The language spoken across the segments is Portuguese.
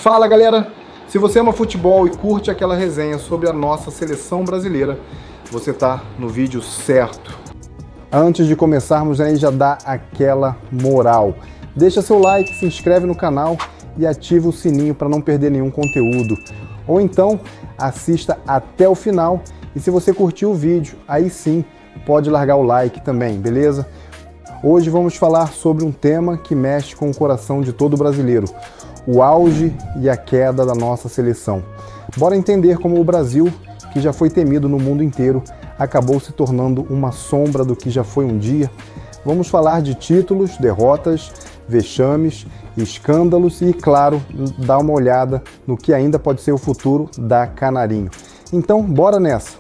Fala galera, se você ama futebol e curte aquela resenha sobre a nossa seleção brasileira, você tá no vídeo certo. Antes de começarmos aí, já dá aquela moral. Deixa seu like, se inscreve no canal e ativa o sininho para não perder nenhum conteúdo. Ou então, assista até o final e se você curtiu o vídeo, aí sim, pode largar o like também, beleza? Hoje vamos falar sobre um tema que mexe com o coração de todo brasileiro, o auge e a queda da nossa seleção. Bora entender como o Brasil, que já foi temido no mundo inteiro, acabou se tornando uma sombra do que já foi um dia. Vamos falar de títulos, derrotas, vexames, escândalos e, claro, dar uma olhada no que ainda pode ser o futuro da Canarinho. Então, bora nessa!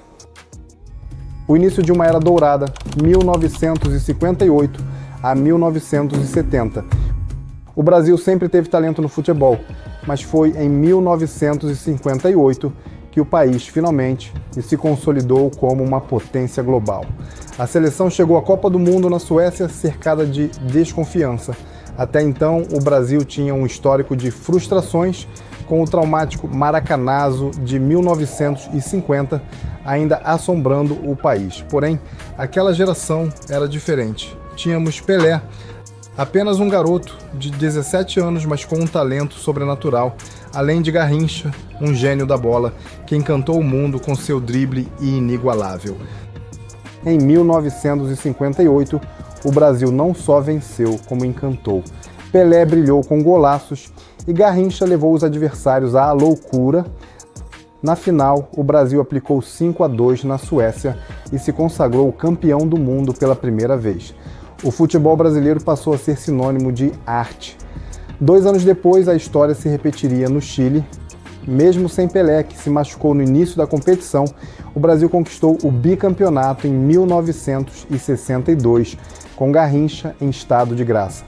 O início de uma era dourada, 1958 a 1970. O Brasil sempre teve talento no futebol, mas foi em 1958 que o país finalmente se consolidou como uma potência global. A seleção chegou à Copa do Mundo na Suécia cercada de desconfiança. Até então, o Brasil tinha um histórico de frustrações, com o traumático Maracanazo de 1950 ainda assombrando o país. Porém, aquela geração era diferente. Tínhamos Pelé, apenas um garoto de 17 anos, mas com um talento sobrenatural, além de Garrincha, um gênio da bola, que encantou o mundo com seu drible inigualável. Em 1958, o Brasil não só venceu, como encantou. Pelé brilhou com golaços e Garrincha levou os adversários à loucura. Na final, o Brasil aplicou 5-2 na Suécia e se consagrou campeão do mundo pela primeira vez. O futebol brasileiro passou a ser sinônimo de arte. 2 anos depois, a história se repetiria no Chile. Mesmo sem Pelé, que se machucou no início da competição, o Brasil conquistou o bicampeonato em 1962, com Garrincha em estado de graça.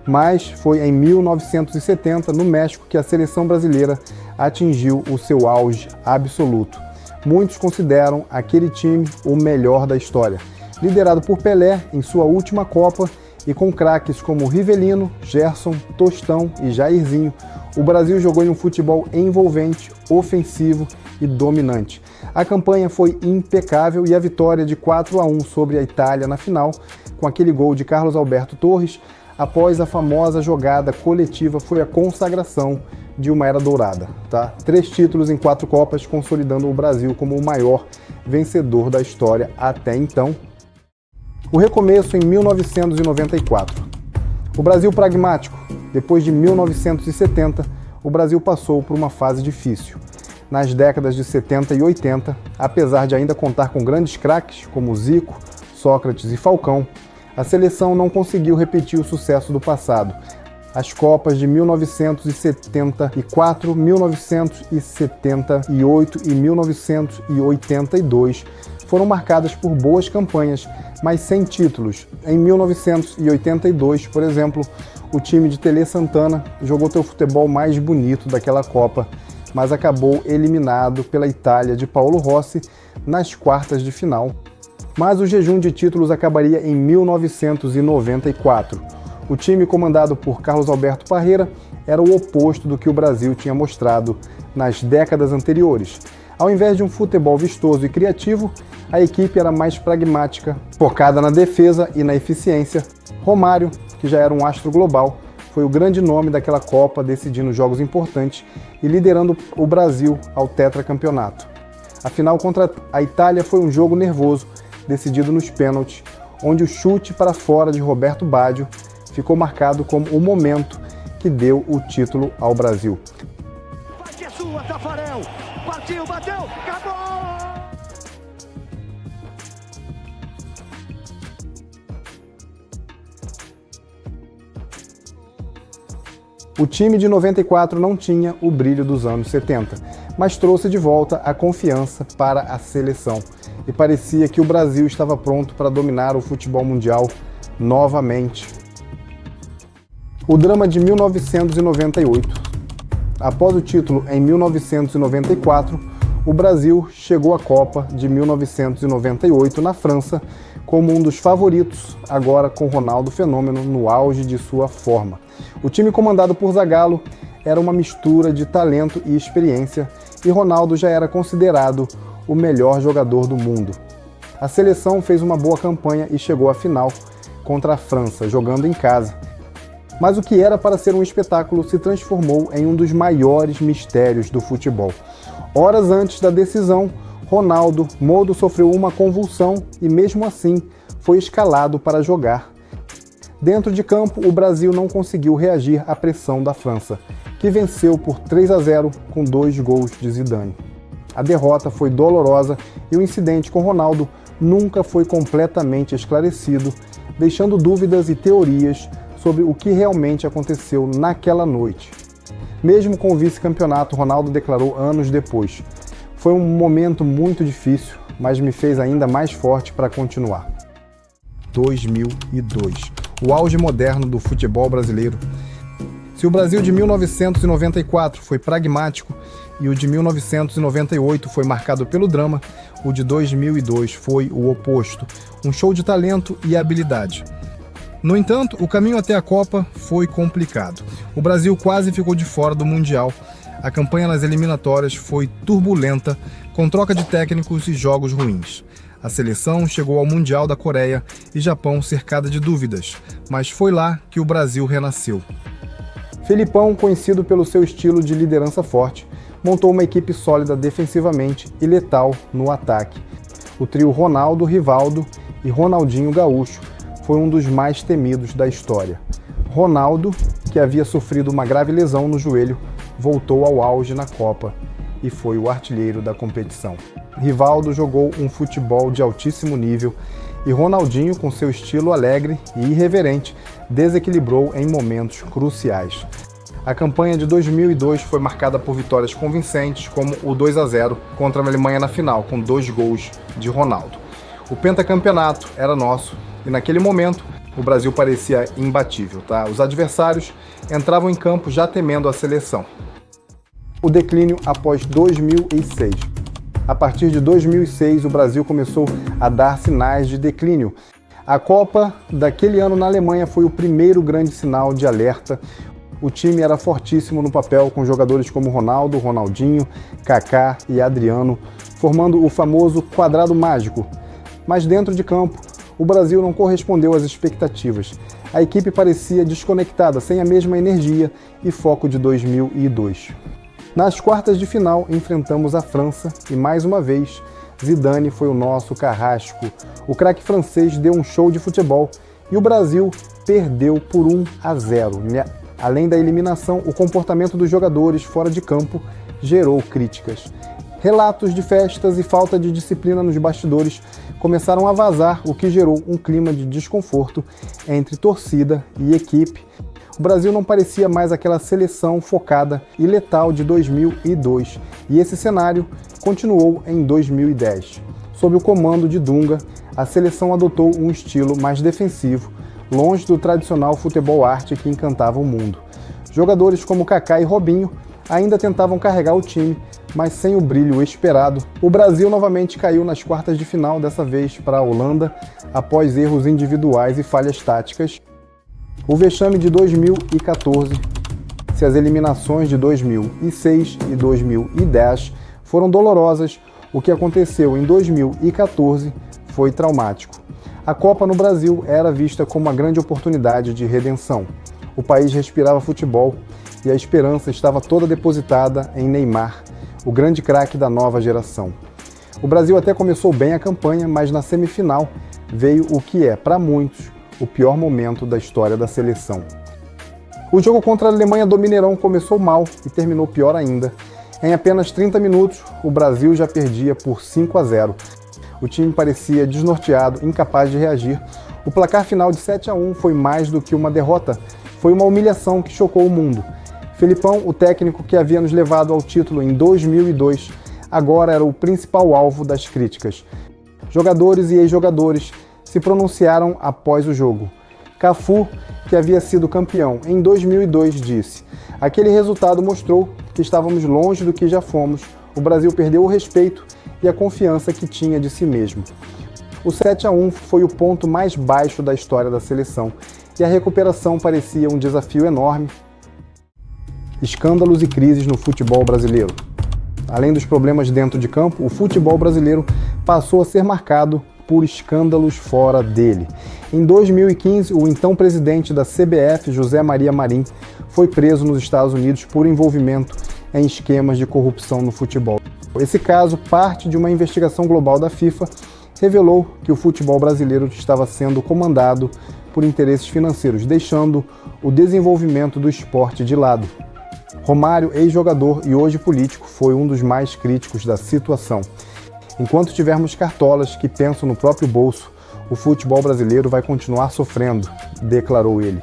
Mas foi em 1970, no México, que a seleção brasileira atingiu o seu auge absoluto. Muitos consideram aquele time o melhor da história. Liderado por Pelé em sua última Copa e com craques como Rivelino, Gerson, Tostão e Jairzinho, o Brasil jogou em um futebol envolvente, ofensivo e dominante. A campanha foi impecável e a vitória de 4-1 sobre a Itália na final, com aquele gol de Carlos Alberto Torres, após a famosa jogada coletiva, foi a consagração de uma era dourada. 3 títulos em 4 Copas, consolidando o Brasil como o maior vencedor da história até então. O recomeço em 1994. O Brasil pragmático. Depois de 1970, o Brasil passou por uma fase difícil. Nas décadas de 70 e 80, apesar de ainda contar com grandes craques como Zico, Sócrates e Falcão, a seleção não conseguiu repetir o sucesso do passado. As Copas de 1974, 1978 e 1982 foram marcadas por boas campanhas, mas sem títulos. Em 1982, por exemplo, o time de Tele Santana jogou seu futebol mais bonito daquela Copa, mas acabou eliminado pela Itália de Paolo Rossi nas quartas de final. Mas o jejum de títulos acabaria em 1994. O time comandado por Carlos Alberto Parreira era o oposto do que o Brasil tinha mostrado nas décadas anteriores. Ao invés de um futebol vistoso e criativo, a equipe era mais pragmática, focada na defesa e na eficiência. Romário, que já era um astro global, foi o grande nome daquela Copa, decidindo jogos importantes e liderando o Brasil ao tetracampeonato. A final contra a Itália foi um jogo nervoso, decidido nos pênaltis, onde o chute para fora de Roberto Baggio ficou marcado como o momento que deu o título ao Brasil. Vai que é sua, Tafarel! Partiu, bateu, acabou! O time de 94 não tinha o brilho dos anos 70, mas trouxe de volta a confiança para a seleção. E parecia que o Brasil estava pronto para dominar o futebol mundial novamente. O drama de 1998. Após o título em 1994, o Brasil chegou à Copa de 1998 na França como um dos favoritos, agora com Ronaldo Fenômeno no auge de sua forma. O time comandado por Zagallo era uma mistura de talento e experiência, e Ronaldo já era considerado o melhor jogador do mundo. A seleção fez uma boa campanha e chegou à final contra a França, jogando em casa. Mas o que era para ser um espetáculo se transformou em um dos maiores mistérios do futebol. Horas antes da decisão, Ronaldo Modo sofreu uma convulsão e mesmo assim foi escalado para jogar. Dentro de campo, o Brasil não conseguiu reagir à pressão da França, que venceu por 3-0 com 2 gols de Zidane. A derrota foi dolorosa e o incidente com Ronaldo nunca foi completamente esclarecido, deixando dúvidas e teorias sobre o que realmente aconteceu naquela noite. Mesmo com o vice-campeonato, Ronaldo declarou anos depois: "Foi um momento muito difícil, mas me fez ainda mais forte para continuar." 2002, o auge moderno do futebol brasileiro. Se o Brasil de 1994 foi pragmático e o de 1998 foi marcado pelo drama, o de 2002 foi o oposto, um show de talento e habilidade. No entanto, o caminho até a Copa foi complicado. O Brasil quase ficou de fora do Mundial. A campanha nas eliminatórias foi turbulenta, com troca de técnicos e jogos ruins. A seleção chegou ao Mundial da Coreia e Japão cercada de dúvidas, mas foi lá que o Brasil renasceu. Felipão, conhecido pelo seu estilo de liderança forte, montou uma equipe sólida defensivamente e letal no ataque. O trio Ronaldo, Rivaldo e Ronaldinho Gaúcho foi um dos mais temidos da história. Ronaldo, que havia sofrido uma grave lesão no joelho, voltou ao auge na Copa e foi o artilheiro da competição. Rivaldo jogou um futebol de altíssimo nível e Ronaldinho, com seu estilo alegre e irreverente, desequilibrou em momentos cruciais. A campanha de 2002 foi marcada por vitórias convincentes, como o 2-0 contra a Alemanha na final, com 2 gols de Ronaldo. O pentacampeonato era nosso e naquele momento o Brasil parecia imbatível, tá? Os adversários entravam em campo já temendo a seleção. O declínio após 2006. A partir de 2006, o Brasil começou a dar sinais de declínio. A Copa daquele ano na Alemanha foi o primeiro grande sinal de alerta. O time era fortíssimo no papel, com jogadores como Ronaldo, Ronaldinho, Kaká e Adriano, formando o famoso quadrado mágico. Mas dentro de campo, o Brasil não correspondeu às expectativas. A equipe parecia desconectada, sem a mesma energia e foco de 2002. Nas quartas de final, enfrentamos a França e, mais uma vez, Zidane foi o nosso carrasco. O craque francês deu um show de futebol e o Brasil perdeu por 1-0. Além da eliminação, o comportamento dos jogadores fora de campo gerou críticas. Relatos de festas e falta de disciplina nos bastidores começaram a vazar, o que gerou um clima de desconforto entre torcida e equipe. O Brasil não parecia mais aquela seleção focada e letal de 2002, e esse cenário continuou em 2010. Sob o comando de Dunga, a seleção adotou um estilo mais defensivo, longe do tradicional futebol arte que encantava o mundo. Jogadores como Kaká e Robinho ainda tentavam carregar o time, mas sem o brilho esperado. O Brasil novamente caiu nas quartas de final, dessa vez para a Holanda, após erros individuais e falhas táticas. O vexame de 2014, se as eliminações de 2006 e 2010 foram dolorosas, o que aconteceu em 2014 foi traumático. A Copa no Brasil era vista como uma grande oportunidade de redenção. O país respirava futebol e a esperança estava toda depositada em Neymar, o grande craque da nova geração. O Brasil até começou bem a campanha, mas na semifinal veio o que é, para muitos, o pior momento da história da seleção. O jogo contra a Alemanha do Mineirão começou mal e terminou pior ainda. Em apenas 30 minutos, o Brasil já perdia por 5-0. O time parecia desnorteado, incapaz de reagir. O placar final de 7-1 foi mais do que uma derrota, foi uma humilhação que chocou o mundo. Felipão, o técnico que havia nos levado ao título em 2002, agora era o principal alvo das críticas. Jogadores e ex-jogadores se pronunciaram após o jogo. Cafu, que havia sido campeão em 2002, disse: "Aquele resultado mostrou que estávamos longe do que já fomos. O Brasil perdeu o respeito e a confiança que tinha de si mesmo." O 7-1 foi o ponto mais baixo da história da seleção e a recuperação parecia um desafio enorme. escândalos e crises no futebol brasileiro. Além dos problemas dentro de campo, o futebol brasileiro passou a ser marcado por escândalos fora dele. Em 2015, o então presidente da CBF, José Maria Marim, foi preso nos Estados Unidos por envolvimento em esquemas de corrupção no futebol. Esse caso, parte de uma investigação global da FIFA, revelou que o futebol brasileiro estava sendo comandado por interesses financeiros, deixando o desenvolvimento do esporte de lado. Romário, ex-jogador e hoje político, foi um dos mais críticos da situação. Enquanto tivermos cartolas que pensam no próprio bolso, o futebol brasileiro vai continuar sofrendo, declarou ele.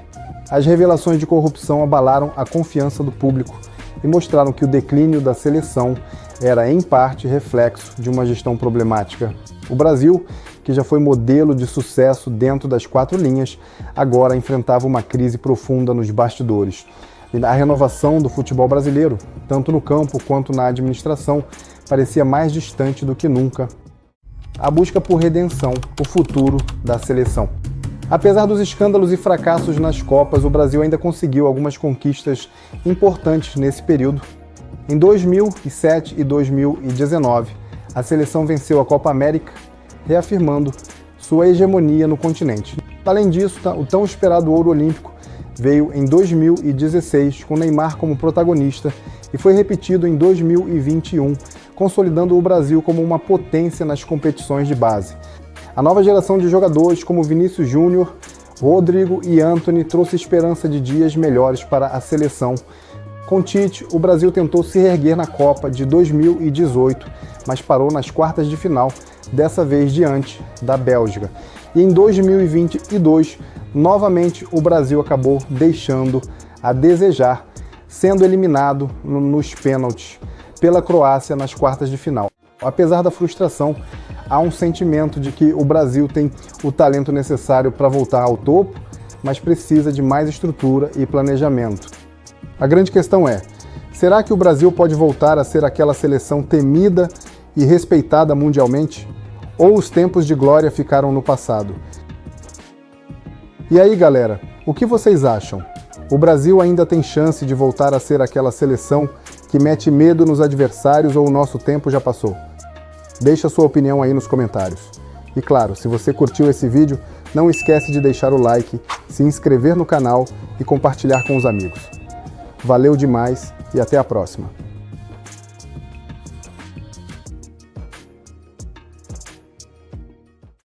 As revelações de corrupção abalaram a confiança do público e mostraram que o declínio da seleção era, em parte, reflexo de uma gestão problemática. O Brasil, que já foi modelo de sucesso dentro das 4 linhas, agora enfrentava uma crise profunda nos bastidores. E a renovação do futebol brasileiro, tanto no campo quanto na administração, parecia mais distante do que nunca. A busca por redenção, o futuro da seleção. Apesar dos escândalos e fracassos nas Copas, o Brasil ainda conseguiu algumas conquistas importantes nesse período. Em 2007 e 2019, a seleção venceu a Copa América, reafirmando sua hegemonia no continente. Além disso, o tão esperado ouro olímpico veio em 2016, com Neymar como protagonista, e foi repetido em 2021, consolidando o Brasil como uma potência nas competições de base. A nova geração de jogadores como Vinícius Júnior, Rodrigo e Antony trouxe esperança de dias melhores para a seleção. Com Tite, o Brasil tentou se reerguer na Copa de 2018, mas parou nas quartas de final, dessa vez diante da Bélgica. E em 2022, novamente o Brasil acabou deixando a desejar, sendo eliminado nos pênaltis pela Croácia nas quartas de final. Apesar da frustração, há um sentimento de que o Brasil tem o talento necessário para voltar ao topo, mas precisa de mais estrutura e planejamento. A grande questão é, será que o Brasil pode voltar a ser aquela seleção temida e respeitada mundialmente? Ou os tempos de glória ficaram no passado? E aí, galera, o que vocês acham? O Brasil ainda tem chance de voltar a ser aquela seleção que mete medo nos adversários ou o nosso tempo já passou? Deixa sua opinião aí nos comentários. E claro, se você curtiu esse vídeo, não esquece de deixar o like, se inscrever no canal e compartilhar com os amigos. Valeu demais e até a próxima!